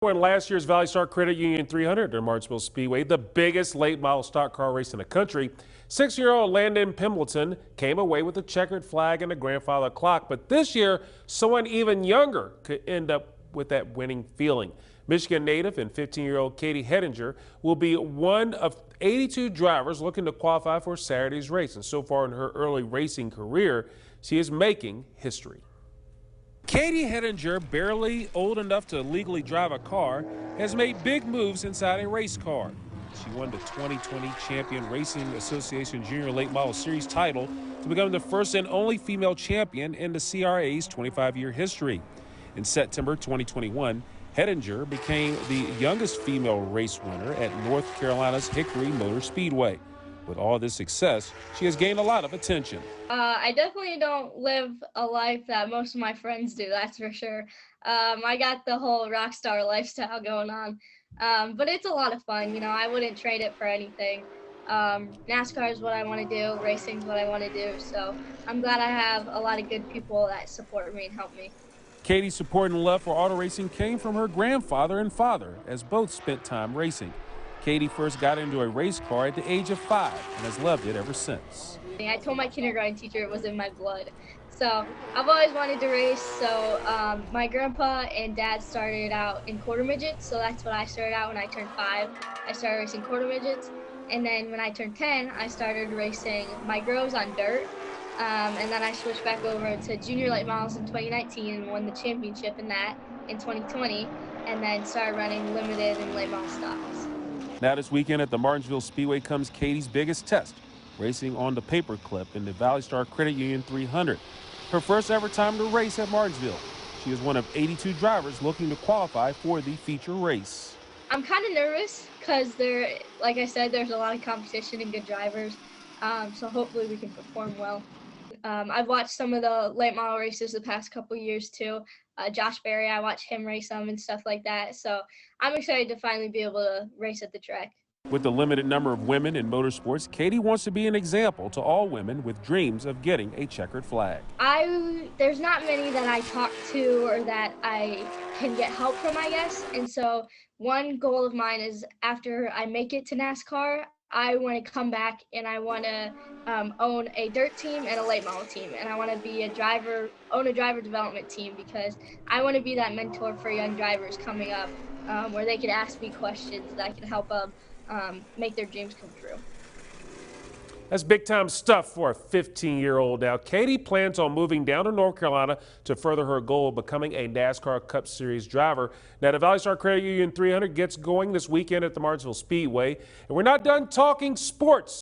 Won last year's ValleyStar Credit Union 300 at Martinsville Speedway, the biggest late model stock car race in the country. 6-year-old Landon Pimbleton came away with a checkered flag and a grandfather clock, but this year someone even younger could end up with that winning feeling. Michigan native and 15-year-old Katie Hettinger will be one of 82 drivers looking to qualify for Saturday's race, and so far in her early racing career, she is making history. Katie Hettinger, barely old enough to legally drive a car, has made big moves inside a race car. She won the 2020 Champion Racing Association Junior Late Model Series title to become the first and only female champion in the CRA's 25-year history. In September 2021, Hettinger became the youngest female race winner at North Carolina's Hickory Motor Speedway. With all this success, she has gained a lot of attention. I definitely don't live a life that most of my friends do, that's for sure. I got the whole rock star lifestyle going on, but it's a lot of fun. You know, I wouldn't trade it for anything. NASCAR is what I want to do, racing is what I want to do, so I'm glad I have a lot of good people that support me and help me. Katie's support and love for auto racing came from her grandfather and father, as both spent time racing. Katie first got into a race car at the age of 5 and has loved it ever since. I told my kindergarten teacher it was in my blood. So I've always wanted to race. So my grandpa and dad started out in quarter midgets. So that's what I started out when I turned 5. I started racing quarter midgets. And then when I turned 10, I started racing micros on dirt. And then I switched back over to junior late models in 2019 and won the championship in that in 2020. And then started running limited and late model stocks. Now this weekend at the Martinsville Speedway comes Katie's biggest test, racing on the paperclip in the ValleyStar Credit Union 300. Her first ever time to race at Martinsville. She is one of 82 drivers looking to qualify for the feature race. I'm kind of nervous because like I said, there's a lot of competition and good drivers. So hopefully we can perform well. I've watched some of the late model races the past couple years too. Josh Berry, I watch him race them and stuff like that. So I'm excited to finally be able to race at the track. With the limited number of women in motorsports, Katie wants to be an example to all women with dreams of getting a checkered flag. There's not many that I talk to or that I can get help from, I guess. And so one goal of mine is after I make it to NASCAR, I want to come back and I want to own a dirt team and a late model team, and I want to be own a driver development team because I want to be that mentor for young drivers coming up, where they can ask me questions that I can help them make their dreams come true. That's big time stuff for a 15-year-old. Now, Katie plans on moving down to North Carolina to further her goal of becoming a NASCAR Cup Series driver. Now, the ValleyStar Credit Union 300 gets going this weekend at the Martinsville Speedway. And we're not done talking sports.